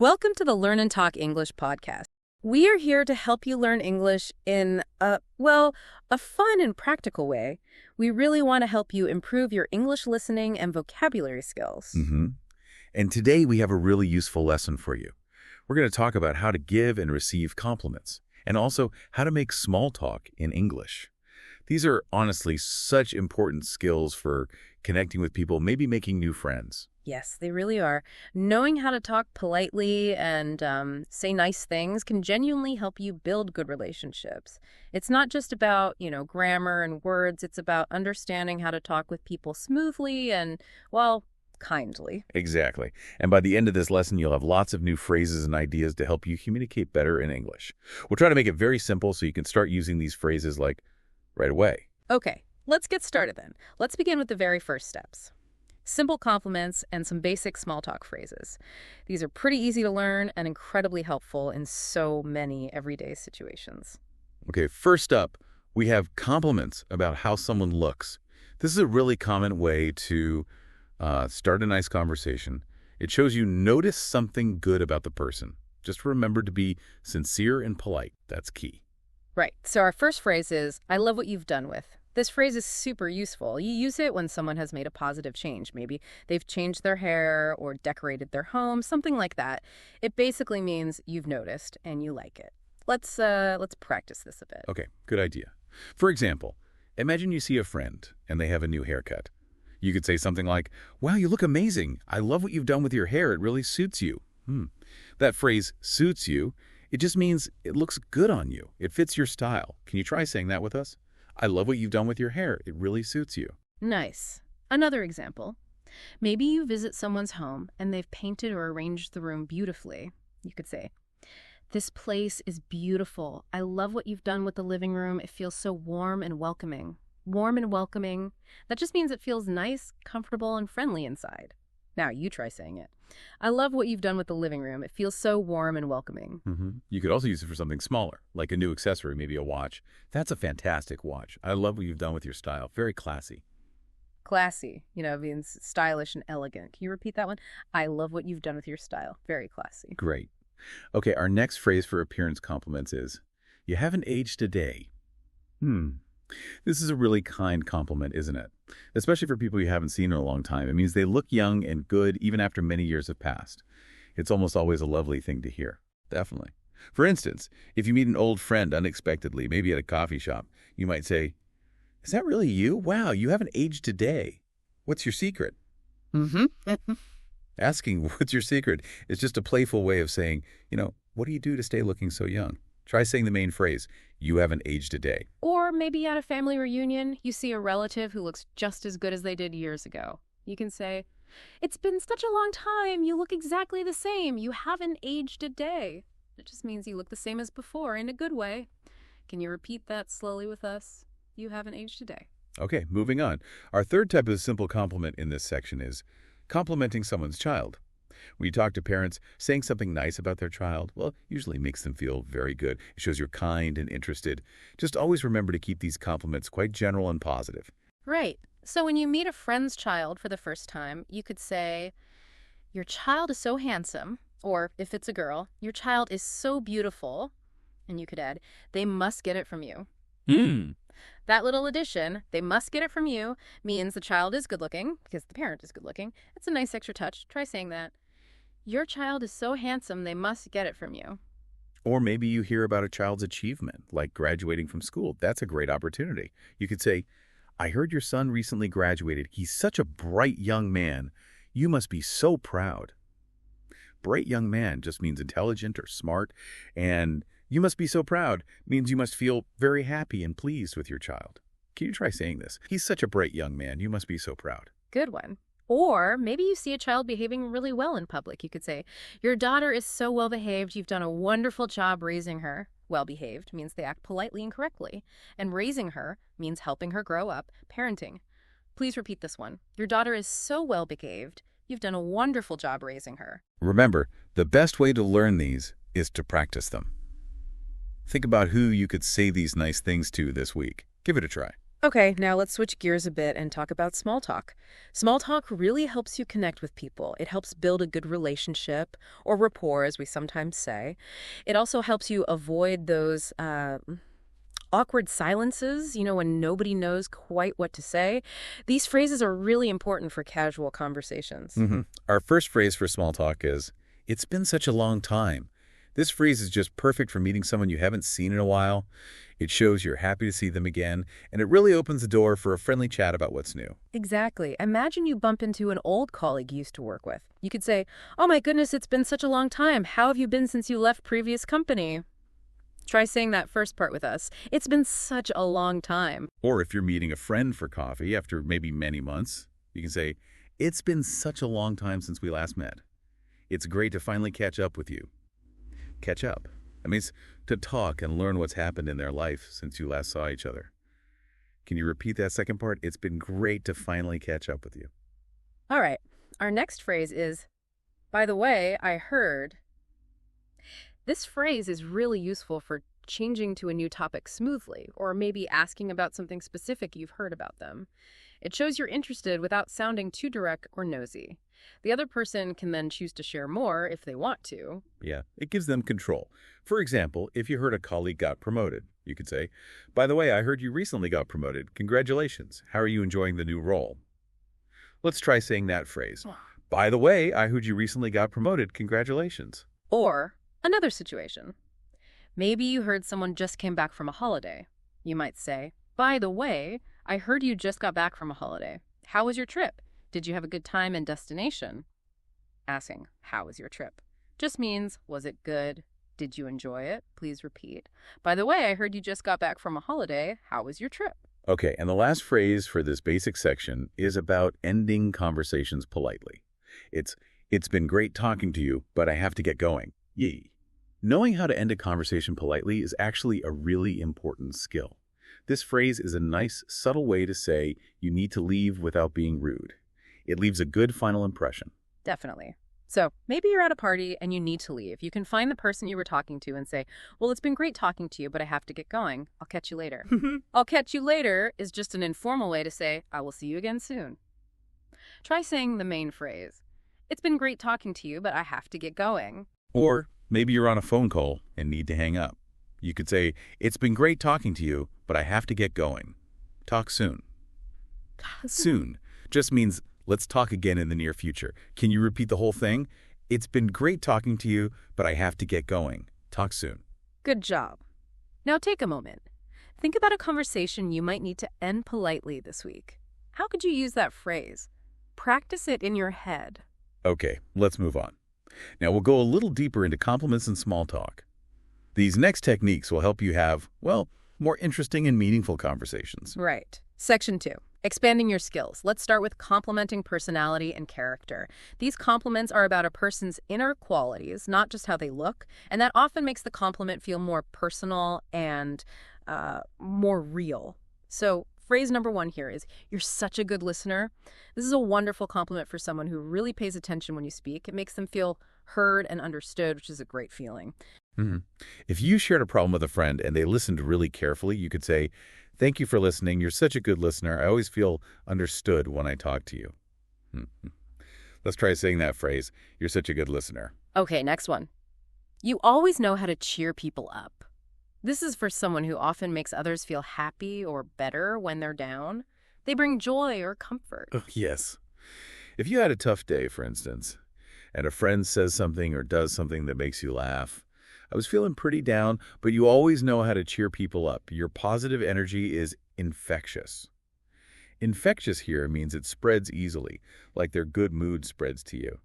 Welcome to the Learn and Talk English podcast. We are here to help you learn English in a fun and practical way. We really want to help you improve your English listening and vocabulary skills. And today we have a really useful lesson for you. We're going to talk about how to give and receive compliments, and also how to make small talk in English. These are honestly such important skills for connecting with people, maybe making new friends. Yes, they really are. Knowing how to talk politely and say nice things can genuinely help you build good relationships. It's not just about, grammar and words. It's about understanding how to talk with people smoothly and, kindly. Exactly. And by the end of this lesson, you'll have lots of new phrases and ideas to help you communicate better in English. We'll try to make it very simple so you can start using these phrases right away. Okay, let's get started then. Let's begin with the very first steps. Simple compliments and some basic small talk phrases. These are pretty easy to learn and incredibly helpful in so many everyday situations. Okay, first up, we have compliments about how someone looks. This is a really common way to start a nice conversation. It shows you notice something good about the person. Just remember to be sincere and polite. That's key. Right. So our first phrase is, I love what you've done with. This phrase is super useful. You use it when someone has made a positive change. Maybe they've changed their hair or decorated their home, something like that. It basically means you've noticed and you like it. Let's practice this a bit. Okay, good idea. For example, imagine you see a friend and they have a new haircut. You could say something like, wow, you look amazing. I love what you've done with your hair. It really suits you. That phrase, suits you, it just means it looks good on you. It fits your style. Can you try saying that with us? I love what you've done with your hair. It really suits you. Nice. Another example. Maybe you visit someone's home and they've painted or arranged the room beautifully. You could say, this place is beautiful. I love what you've done with the living room. It feels so warm and welcoming. Warm and welcoming. That just means it feels nice, comfortable, and friendly inside. Now you try saying it. I love what you've done with the living room. It feels so warm and welcoming. You could also use it for something smaller, like a new accessory, maybe a watch. That's a fantastic watch. I love what you've done with your style. Very classy. Classy, means stylish and elegant. Can you repeat that one? I love what you've done with your style. Very classy. Great. Okay, our next phrase for appearance compliments is, you haven't aged a day. This is a really kind compliment, isn't it? Especially for people you haven't seen in a long time. It means they look young and good even after many years have passed. It's almost always a lovely thing to hear. Definitely. For instance, if you meet an old friend unexpectedly, maybe at a coffee shop, you might say, is that really you? Wow, you haven't aged a day. What's your secret? Asking what's your secret is just a playful way of saying, what do you do to stay looking so young? Try saying the main phrase, you haven't aged a day. Or maybe at a family reunion, you see a relative who looks just as good as they did years ago. You can say, it's been such a long time. You look exactly the same. You haven't aged a day. It just means you look the same as before in a good way. Can you repeat that slowly with us? You haven't aged a day. Okay, moving on. Our third type of simple compliment in this section is complimenting someone's child. When you talk to parents, saying something nice about their child, usually makes them feel very good. It shows you're kind and interested. Just always remember to keep these compliments quite general and positive. Right. So when you meet a friend's child for the first time, you could say, your child is so handsome, or if it's a girl, your child is so beautiful, and you could add, they must get it from you. That little addition, they must get it from you, means the child is good-looking, because the parent is good-looking. It's a nice extra touch. Try saying that. Your child is so handsome, they must get it from you. Or maybe you hear about a child's achievement, like graduating from school. That's a great opportunity. You could say, I heard your son recently graduated. He's such a bright young man. You must be so proud. Bright young man just means intelligent or smart, and you must be so proud means you must feel very happy and pleased with your child. Can you try saying this? He's such a bright young man. You must be so proud. Good one. Or maybe you see a child behaving really well in public. You could say, your daughter is so well-behaved. You've done a wonderful job raising her. Well-behaved means they act politely and correctly. And raising her means helping her grow up, parenting. Please repeat this one. Your daughter is so well-behaved. You've done a wonderful job raising her. Remember, the best way to learn these is to practice them. Think about who you could say these nice things to this week. Give it a try. Okay, now let's switch gears a bit and talk about small talk. Small talk really helps you connect with people. It helps build a good relationship, or rapport, as we sometimes say. It also helps you avoid those awkward silences, when nobody knows quite what to say. These phrases are really important for casual conversations. Our first phrase for small talk is, "It's been such a long time." This phrase is just perfect for meeting someone you haven't seen in a while. It shows you're happy to see them again, and it really opens the door for a friendly chat about what's new. Exactly. Imagine you bump into an old colleague you used to work with. You could say, "Oh my goodness, it's been such a long time. How have you been since you left previous company?" Try saying that first part with us. It's been such a long time. Or if you're meeting a friend for coffee after maybe many months, you can say, "It's been such a long time since we last met. It's great to finally catch up with you." Catch up. That means to talk and learn what's happened in their life since you last saw each other. Can you repeat that second part? It's been great to finally catch up with you. All right. Our next phrase is, "By the way, I heard." This phrase is really useful for changing to a new topic smoothly, or maybe asking about something specific you've heard about them. It shows you're interested without sounding too direct or nosy. The other person can then choose to share more if they want to. Yeah, it gives them control. For example, if you heard a colleague got promoted, you could say, "By the way, I heard you recently got promoted. Congratulations. How are you enjoying the new role?" Let's try saying that phrase. "By the way, I heard you recently got promoted. Congratulations." Or another situation. Maybe you heard someone just came back from a holiday. You might say, "By the way, I heard you just got back from a holiday. How was your trip? Did you have a good time and destination?" Asking, "How was your trip?" just means, was it good? Did you enjoy it? Please repeat. "By the way, I heard you just got back from a holiday. How was your trip?" Okay, and the last phrase for this basic section is about ending conversations politely. It's been great talking to you, but I have to get going. Yee. Knowing how to end a conversation politely is actually a really important skill. This phrase is a nice, subtle way to say you need to leave without being rude. It leaves a good final impression. Definitely. So maybe you're at a party and you need to leave. You can find the person you were talking to and say, "Well, it's been great talking to you, but I have to get going. I'll catch you later." "I'll catch you later" is just an informal way to say, "I will see you again soon." Try saying the main phrase. "It's been great talking to you, but I have to get going." Or maybe you're on a phone call and need to hang up. You could say, "It's been great talking to you, but I have to get going. Talk soon." Soon just means let's talk again in the near future. Can you repeat the whole thing? "It's been great talking to you, but I have to get going. Talk soon." Good job. Now take a moment. Think about a conversation you might need to end politely this week. How could you use that phrase? Practice it in your head. Okay, let's move on. Now we'll go a little deeper into compliments and small talk. These next techniques will help you have, well, more interesting and meaningful conversations. Right. Section 2. Expanding your skills. Let's start with complimenting personality and character. These compliments are about a person's inner qualities, not just how they look, and that often makes the compliment feel more personal and more real. So phrase number 1 here is, "You're such a good listener." This is a wonderful compliment for someone who really pays attention when you speak. It makes them feel heard and understood, which is a great feeling. hmm If you shared a problem with a friend and they listened really carefully, you could say, "Thank you for listening. You're such a good listener. I always feel understood when I talk to you." Mhm. Let's try saying that phrase. "You're such a good listener." Okay, next one. "You always know how to cheer people up." This is for someone who often makes others feel happy or better when they're down. They bring joy or comfort. Oh, yes. If you had a tough day, for instance, and a friend says something or does something that makes you laugh, "I was feeling pretty down, but you always know how to cheer people up. Your positive energy is infectious." Infectious here means it spreads easily, like their good mood spreads to you.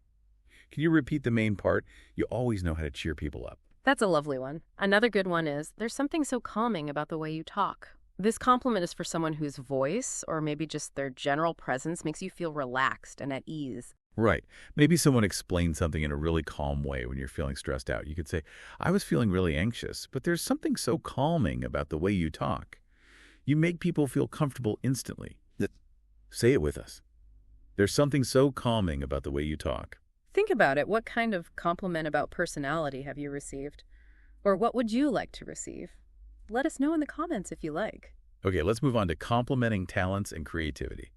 Can you repeat the main part? You always know how to cheer people up. That's a lovely one. Another good one is, "There's something so calming about the way you talk." This compliment is for someone whose voice, or maybe just their general presence, makes you feel relaxed and at ease. Right. Maybe someone explained something in a really calm way when you're feeling stressed out. You could say, "I was feeling really anxious, but there's something so calming about the way you talk. You make people feel comfortable instantly." Say it with us. "There's something so calming about the way you talk." Think about it. What kind of compliment about personality have you received? Or what would you like to receive? Let us know in the comments if you like. Okay, let's move on to complimenting talents and creativity.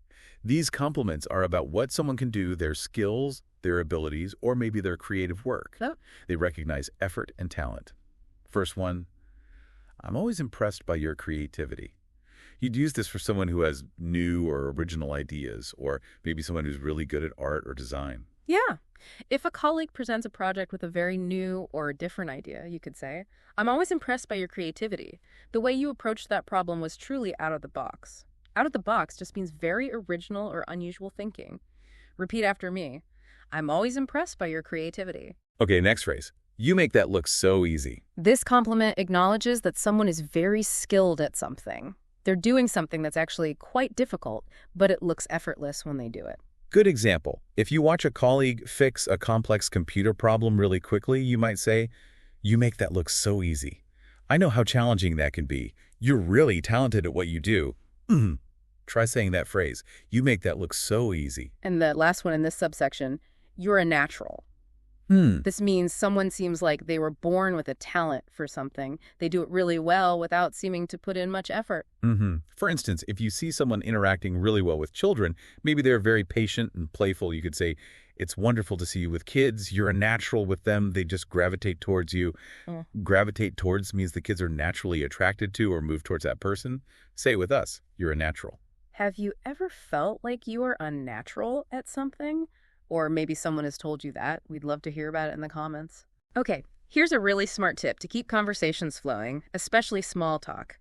These compliments are about what someone can do, their skills, their abilities, or maybe their creative work. Oh, They recognize effort and talent. First one, I'm always impressed by your creativity. You'd use this for someone who has new or original ideas, or maybe someone who's really good at art or design. yeah. If a colleague presents a project with a very new or different idea, you could say, I'm always impressed by your creativity. The way you approached that problem was truly out of the box. Out of the box just means very original or unusual thinking. Repeat after me. I'm always impressed by your creativity. Okay, next phrase. You make that look so easy. This compliment acknowledges that someone is very skilled at something. They're doing something that's actually quite difficult, but it looks effortless when they do it. Good example. If you watch a colleague fix a complex computer problem really quickly, you might say, you make that look so easy. I know how challenging that can be. You're really talented at what you do. Try saying that phrase. You make that look so easy. And the last one in this subsection, you're a natural. Hmm. This means someone seems like they were born with a talent for something. They do it really well without seeming to put in much effort. For instance, if you see someone interacting really well with children, maybe they're very patient and playful, you could say, it's wonderful to see you with kids. You're a natural with them. They just gravitate towards you. Mm. Gravitate towards means the kids are naturally attracted to or move towards that person. Say it with us. You're a natural. Have you ever felt like you are unnatural at something? Or maybe someone has told you that. We'd love to hear about it in the comments. Okay, here's a really smart tip to keep conversations flowing, especially small talk.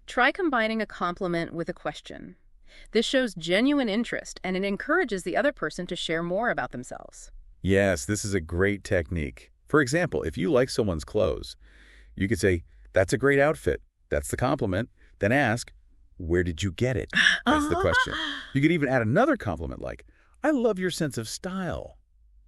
Try combining a compliment with a question. This shows genuine interest, and it encourages the other person to share more about themselves. Yes, this is a great technique. For example, if you like someone's clothes, you could say, that's a great outfit. That's the compliment. Then ask, where did you get it? That's the question. You could even add another compliment like, I love your sense of style.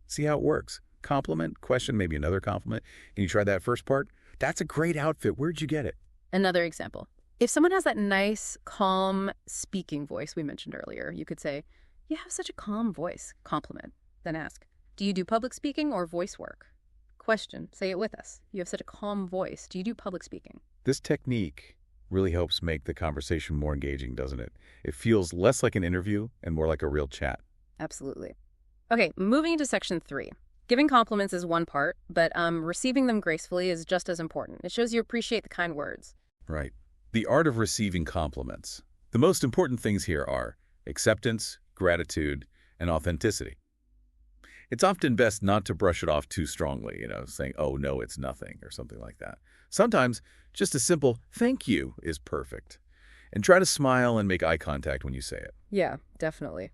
See how it works? Compliment, question, maybe another compliment. And you try that first part. That's a great outfit. Where'd you get it? Another example. If someone has that nice, calm speaking voice we mentioned earlier, you could say, you have such a calm voice. Compliment. Then ask, do you do public speaking or voice work? Question. Say it with us. You have such a calm voice. Do you do public speaking? This technique really helps make the conversation more engaging, doesn't it? It feels less like an interview and more like a real chat. Absolutely. Okay, moving into section 3. Giving compliments is one part, but receiving them gracefully is just as important. It shows you appreciate the kind words. Right. The art of receiving compliments. The most important things here are acceptance, gratitude, and authenticity. It's often best not to brush it off too strongly, saying, oh, no, it's nothing, or something like that. Sometimes just a simple thank you is perfect. And try to smile and make eye contact when you say it. Yeah, definitely.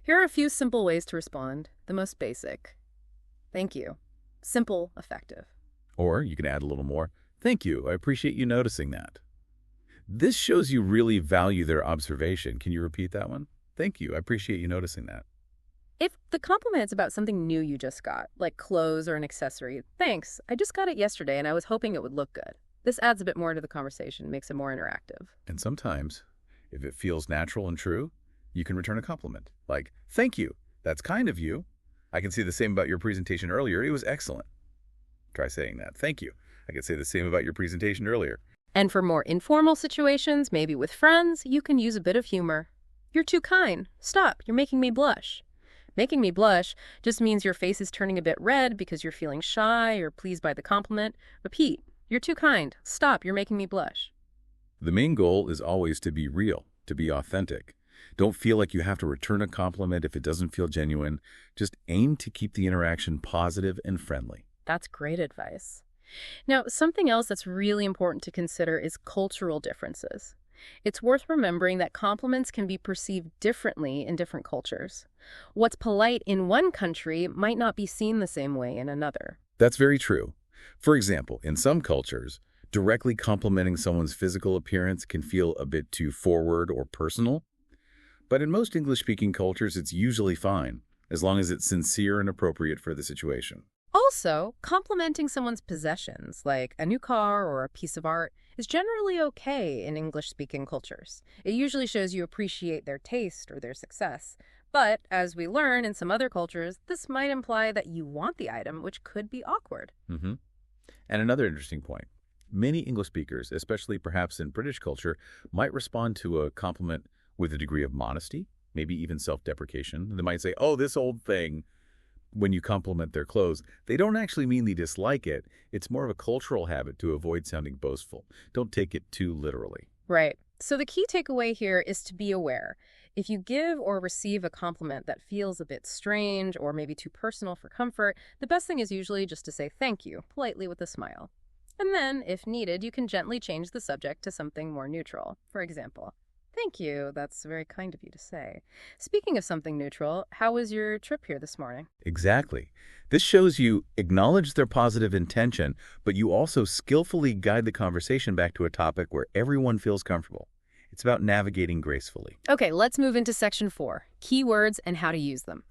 Here are a few simple ways to respond. The most basic. Thank you. Simple, effective. Or you can add a little more. Thank you. I appreciate you noticing that. This shows you really value their observation. Can you repeat that one? Thank you. I appreciate you noticing that. If the compliment is about something new you just got, like clothes or an accessory, thanks. I just got it yesterday and I was hoping it would look good. This adds a bit more to the conversation, makes it more interactive. And sometimes, if it feels natural and true, you can return a compliment. Like, thank you. That's kind of you. I can say the same about your presentation earlier. It was excellent. Try saying that. Thank you. I could say the same about your presentation earlier. And for more informal situations, maybe with friends, you can use a bit of humor. You're too kind. Stop. You're making me blush. Making me blush just means your face is turning a bit red because you're feeling shy or pleased by the compliment. Repeat. You're too kind. Stop. You're making me blush. The main goal is always to be real, to be authentic. Don't feel like you have to return a compliment if it doesn't feel genuine. Just aim to keep the interaction positive and friendly. That's great advice. Now, something else that's really important to consider is cultural differences. It's worth remembering that compliments can be perceived differently in different cultures. What's polite in one country might not be seen the same way in another. That's very true. For example, in some cultures, directly complimenting someone's physical appearance can feel a bit too forward or personal. But in most English-speaking cultures, it's usually fine, as long as it's sincere and appropriate for the situation. Also, complimenting someone's possessions, like a new car or a piece of art, is generally okay in English-speaking cultures. It usually shows you appreciate their taste or their success. But, as we learn in some other cultures, this might imply that you want the item, which could be awkward. And another interesting point. Many English speakers, especially perhaps in British culture, might respond to a compliment with a degree of modesty, maybe even self-deprecation. They might say, oh, this old thing, when you compliment their clothes. They don't actually mean they dislike it. It's more of a cultural habit to avoid sounding boastful. Don't take it too literally. Right. So the key takeaway here is to be aware. If you give or receive a compliment that feels a bit strange or maybe too personal for comfort, the best thing is usually just to say thank you, politely with a smile. And then, if needed, you can gently change the subject to something more neutral. For example, thank you, that's very kind of you to say. Speaking of something neutral, how was your trip here this morning? Exactly. This shows you acknowledge their positive intention, but you also skillfully guide the conversation back to a topic where everyone feels comfortable. It's about navigating gracefully. Okay, let's move into section 4, keywords and how to use them.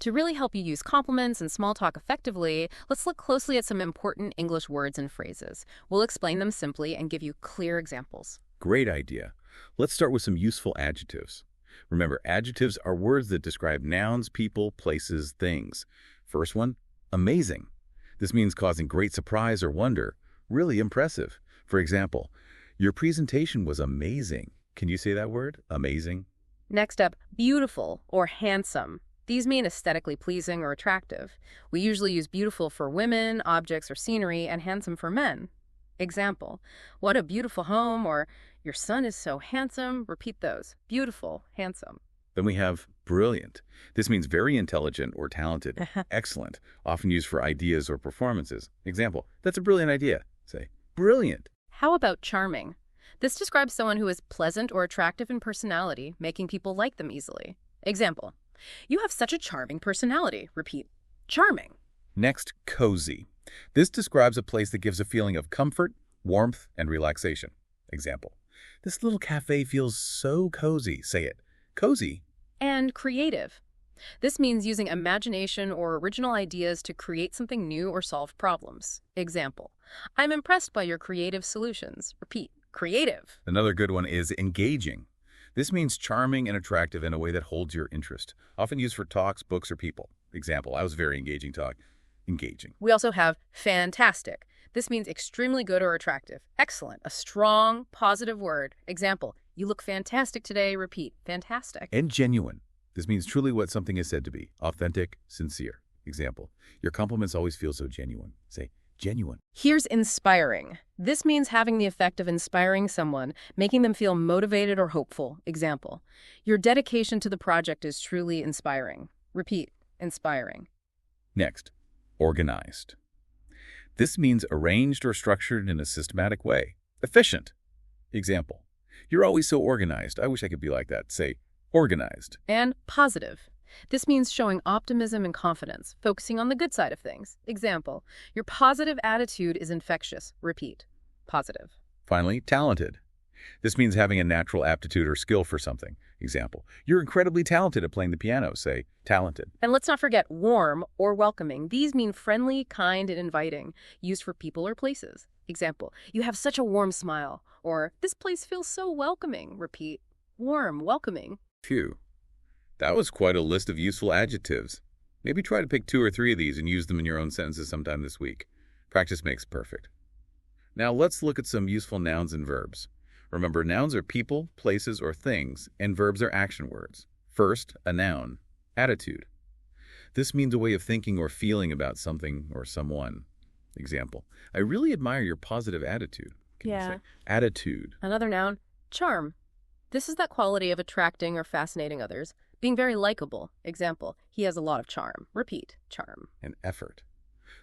To really help you use compliments and small talk effectively, let's look closely at some important English words and phrases. We'll explain them simply and give you clear examples. Great idea. Let's start with some useful adjectives. Remember, adjectives are words that describe nouns, people, places, things. First one, amazing. This means causing great surprise or wonder. Really impressive. For example, your presentation was amazing. Can you say that word? Amazing. Next up, beautiful or handsome. These mean aesthetically pleasing or attractive. We usually use beautiful for women, objects, or scenery, and handsome for men. Example, what a beautiful home, or your son is so handsome. Repeat those. Beautiful, handsome. Then we have brilliant. This means very intelligent or talented. Excellent, often used for ideas or performances. Example, that's a brilliant idea. Say, brilliant. How about charming? This describes someone who is pleasant or attractive in personality, making people like them easily. Example, you have such a charming personality. Repeat, charming. Next, cozy. This describes a place that gives a feeling of comfort, warmth, and relaxation. Example, this little cafe feels so cozy. Say it, cozy. And creative. This means using imagination or original ideas to create something new or solve problems. Example, I'm impressed by your creative solutions. Repeat, creative. Another good one is engaging. This means charming and attractive in a way that holds your interest, often used for talks, books, or people. Example, I was a very engaging talk. Engaging. We also have fantastic. This means extremely good or attractive. Excellent, a strong, positive word. Example, you look fantastic today. Repeat, fantastic. And genuine. This means truly what something is said to be. Authentic, sincere. Example, your compliments always feel so genuine. Say, genuine. Here's inspiring. This means having the effect of inspiring someone, making them feel motivated or hopeful. Example, your dedication to the project is truly inspiring. Repeat, inspiring. Next, organized. This means arranged or structured in a systematic way. Efficient. Example, you're always so organized. I wish I could be like that. Say, organized. And positive. This means showing optimism and confidence, focusing on the good side of things. Example, your positive attitude is infectious. Repeat, positive. Finally, talented. This means having a natural aptitude or skill for something. Example, you're incredibly talented at playing the piano. Say, talented. And let's not forget warm or welcoming. These mean friendly, kind, and inviting, used for people or places. Example, you have such a warm smile. Or, this place feels so welcoming. Repeat, warm, welcoming. Phew. That was quite a list of useful adjectives. Maybe try to pick 2 or 3 of these and use them in your own sentences sometime this week. Practice makes perfect. Now let's look at some useful nouns and verbs. Remember, nouns are people, places, or things, and verbs are action words. First, a noun, attitude. This means a way of thinking or feeling about something or someone. Example, I really admire your positive attitude. Can you say attitude? Another noun, charm. This is that quality of attracting or fascinating others, being very likable. Example, he has a lot of charm. Repeat, charm. And effort.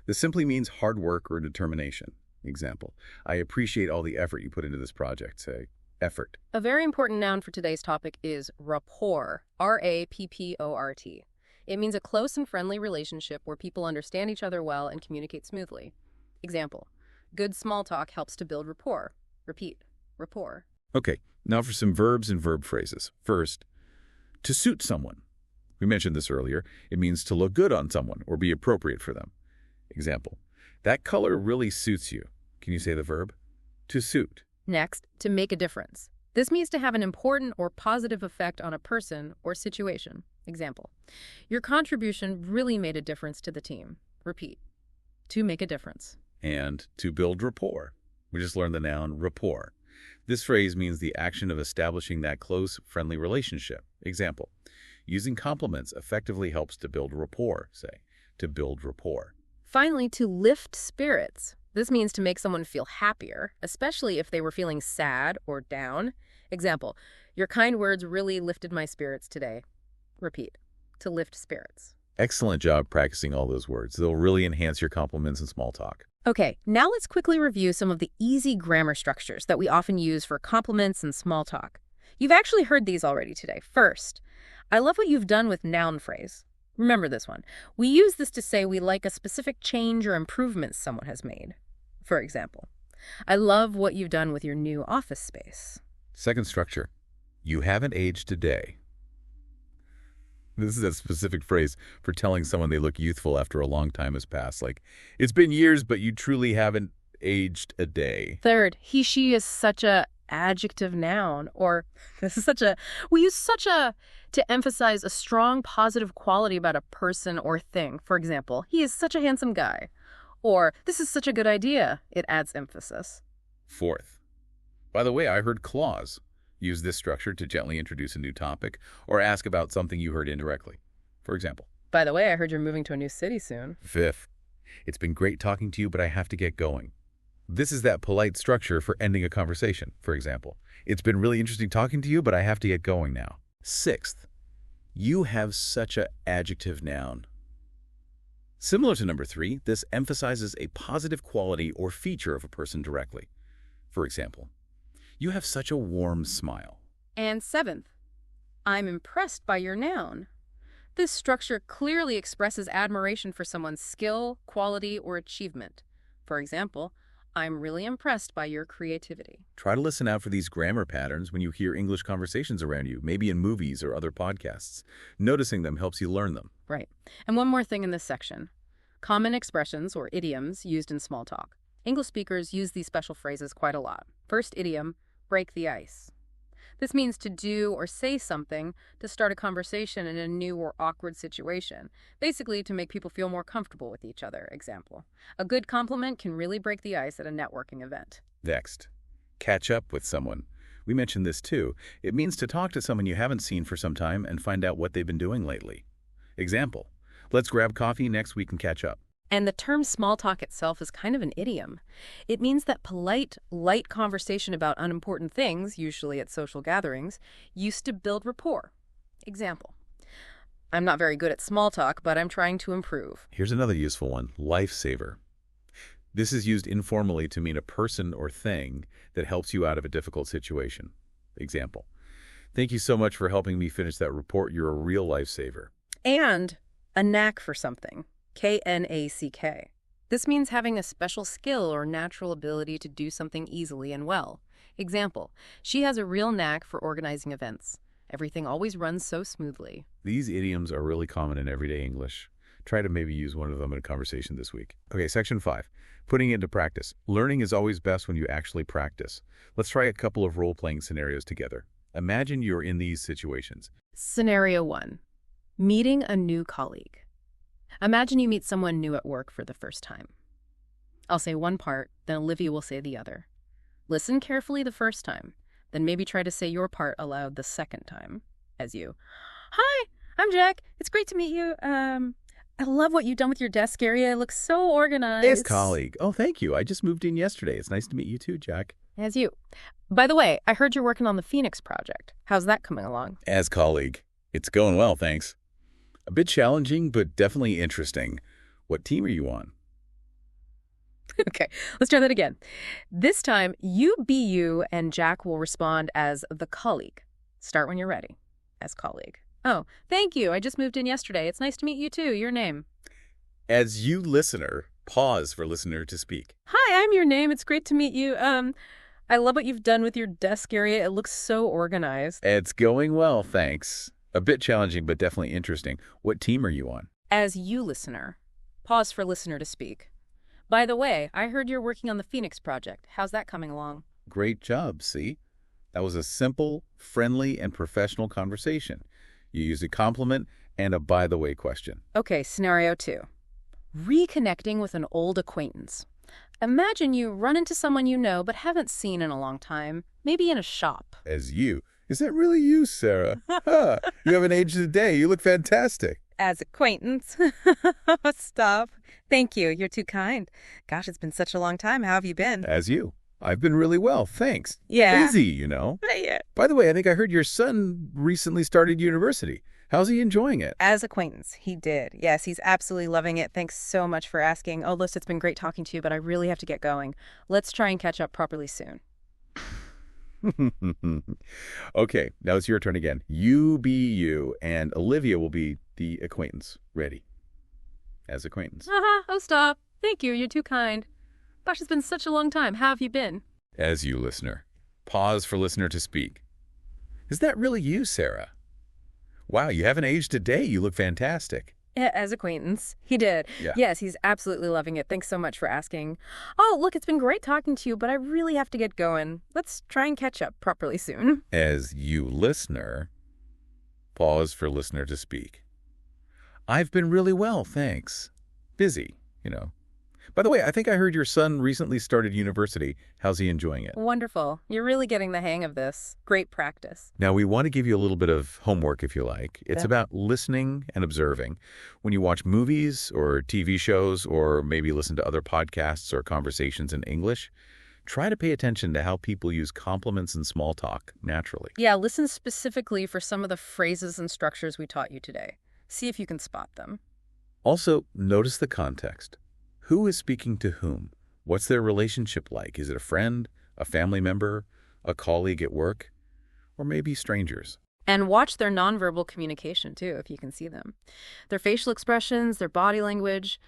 This simply means hard work or determination. Example, I appreciate all the effort you put into this project. Say, effort. A very important noun for today's topic is rapport, R-A-P-P-O-R-T. It means a close and friendly relationship where people understand each other well and communicate smoothly. Example, good small talk helps to build rapport. Repeat, rapport. Okay, now for some verbs and verb phrases. First, to suit someone. We mentioned this earlier. It means to look good on someone or be appropriate for them. Example, that color really suits you. Can you say the verb? To suit. Next, to make a difference. This means to have an important or positive effect on a person or situation. Example, your contribution really made a difference to the team. Repeat, to make a difference. And to build rapport. We just learned the noun rapport. This phrase means the action of establishing that close, friendly relationship. Example, using compliments effectively helps to build rapport, say, to build rapport. Finally, to lift spirits. This means to make someone feel happier, especially if they were feeling sad or down. Example, your kind words really lifted my spirits today. Repeat, to lift spirits. Excellent job practicing all those words. They'll really enhance your compliments and small talk. Okay, now let's quickly review some of the easy grammar structures that we often use for compliments and small talk. You've actually heard these already today. First, I love what you've done with noun phrase. Remember this one. We use this to say we like a specific change or improvement someone has made. For example, I love what you've done with your new office space. Second structure, you haven't aged a day. This is a specific phrase for telling someone they look youthful after a long time has passed. Like, it's been years, but you truly haven't aged a day. Third, he, she is such a adjective noun, or we use such a to emphasize a strong positive quality about a person or thing. For example, he is such a handsome guy. Or, this is such a good idea. It adds emphasis. Fourth, by the way, I heard clause. Use this structure to gently introduce a new topic or ask about something you heard indirectly. For example, by the way, I heard you're moving to a new city soon. Fifth, it's been great talking to you, but I have to get going. This is that polite structure for ending a conversation. For example, it's been really interesting talking to you, but I have to get going now. Sixth, you have such an adjective noun. Similar to number 3, this emphasizes a positive quality or feature of a person directly. For example, you have such a warm smile. And 7th, I'm impressed by your noun. This structure clearly expresses admiration for someone's skill, quality, or achievement. For example, I'm really impressed by your creativity. Try to listen out for these grammar patterns when you hear English conversations around you, maybe in movies or other podcasts. Noticing them helps you learn them. Right. And one more thing in this section. Common expressions or idioms used in small talk. English speakers use these special phrases quite a lot. First idiom, break the ice. This means to do or say something to start a conversation in a new or awkward situation, basically to make people feel more comfortable with each other. Example, a good compliment can really break the ice at a networking event. Next, catch up with someone. We mentioned this too. It means to talk to someone you haven't seen for some time and find out what they've been doing lately. Example, let's grab coffee next week and catch up. And the term small talk itself is kind of an idiom. It means that polite, light conversation about unimportant things, usually at social gatherings, used to build rapport. Example, I'm not very good at small talk, but I'm trying to improve. Here's another useful one, lifesaver. This is used informally to mean a person or thing that helps you out of a difficult situation. Example, thank you so much for helping me finish that report. You're a real lifesaver. And a knack for something. K-N-A-C-K. This means having a special skill or natural ability to do something easily and well. Example, she has a real knack for organizing events. Everything always runs so smoothly. These idioms are really common in everyday English. Try to maybe use one of them in a conversation this week. Okay, section 5, putting it into practice. Learning is always best when you actually practice. Let's try a couple of role-playing scenarios together. Imagine you're in these situations. Scenario 1, meeting a new colleague. Imagine you meet someone new at work for the first time. I'll say one part, then Olivia will say the other. Listen carefully the first time, then maybe try to say your part aloud the second time, as you. Hi, I'm Jack. It's great to meet you. I love what you've done with your desk area. It looks so organized. As colleague. Oh, thank you. I just moved in yesterday. It's nice to meet you too, Jack. As you. By the way, I heard you're working on the Phoenix project. How's that coming along? As colleague. It's going well, thanks. A bit challenging, but definitely interesting. What team are you on? Okay, let's try that again. This time, you be you, and Jack will respond as the colleague. Start when you're ready. As colleague. Oh, thank you. I just moved in yesterday. It's nice to meet you too. Your name? As you listener, pause for listener to speak. Hi, I'm your name. It's great to meet you. I love what you've done with your desk area. It looks so organized. It's going well, thanks. A bit challenging, but definitely interesting. What team are you on? As you listener. Pause for listener to speak. By the way, I heard you're working on the Phoenix project. How's that coming along? Great job, see? That was a simple, friendly, and professional conversation. You used a compliment and a by-the-way question. Okay, scenario 2. Reconnecting with an old acquaintance. Imagine you run into someone you know but haven't seen in a long time, maybe in a shop. As you. Is that really you, Sarah? Huh. You haven't aged a day. You look fantastic. As acquaintance. Stop. Thank you. You're too kind. Gosh, it's been such a long time. How have you been? As you. I've been really well, thanks. Yeah. Busy, you know. Yeah. By the way, I think I heard your son recently started university. How's he enjoying it? As acquaintance, he did. Yes, he's absolutely loving it. Thanks so much for asking. Oh, Liz, it's been great talking to you, but I really have to get going. Let's try and catch up properly soon. Okay, now it's your turn again. You be you, and Olivia will be the acquaintance. Ready? As acquaintance. Oh, stop. Thank you. You're too kind. Gosh, it's been such a long time. How have you been? As you, listener. Pause for listener to speak. Is that really you, Sarah? Wow, you haven't aged a day. You look fantastic. As acquaintance. He did. Yeah. Yes, he's absolutely loving it. Thanks so much for asking. Oh, look, it's been great talking to you, but I really have to get going. Let's try and catch up properly soon. As you, listener. Pause for listener to speak. I've been really well, thanks. Busy, you know. By the way, I think I heard your son recently started university. How's he enjoying it? Wonderful. You're really getting the hang of this. Great practice. Now, we want to give you a little bit of homework, if you like. It's Yeah. about listening and observing. When you watch movies or TV shows or maybe listen to other podcasts or conversations in English, try to pay attention to how people use compliments and small talk naturally. Yeah, listen specifically for some of the phrases and structures we taught you today. See if you can spot them. Also, notice the context. Who is speaking to whom? What's their relationship like? Is it a friend, a family member, a colleague at work, or maybe strangers? And watch their nonverbal communication, too, if you can see them. Their facial expressions, their body language.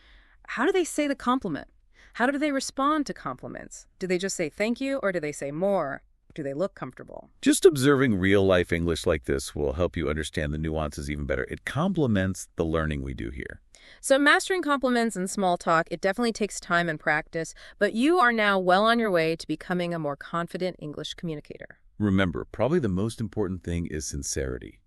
How do they say the compliment? How do they respond to compliments? Do they just say thank you, or do they say more? Do they look comfortable? Just observing real-life English like this will help you understand the nuances even better. It complements the learning we do here. So mastering compliments and small talk, it definitely takes time and practice, but you are now well on your way to becoming a more confident English communicator. Remember, probably the most important thing is sincerity.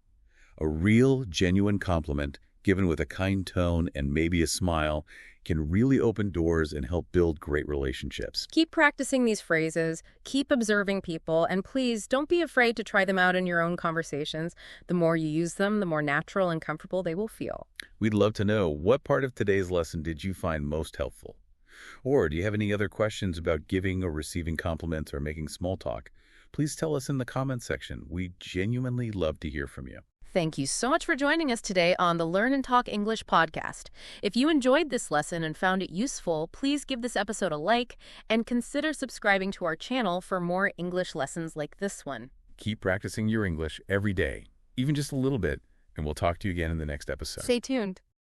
A real, genuine compliment given with a kind tone and maybe a smile can really open doors and help build great relationships. Keep practicing these phrases, keep observing people, and please don't be afraid to try them out in your own conversations. The more you use them, the more natural and comfortable they will feel. We'd love to know, what part of today's lesson did you find most helpful? Or do you have any other questions about giving or receiving compliments or making small talk? Please tell us in the comments section. We genuinely love to hear from you. Thank you so much for joining us today on the Learn and Talk English podcast. If you enjoyed this lesson and found it useful, please give this episode a like and consider subscribing to our channel for more English lessons like this one. Keep practicing your English every day, even just a little bit, and we'll talk to you again in the next episode. Stay tuned.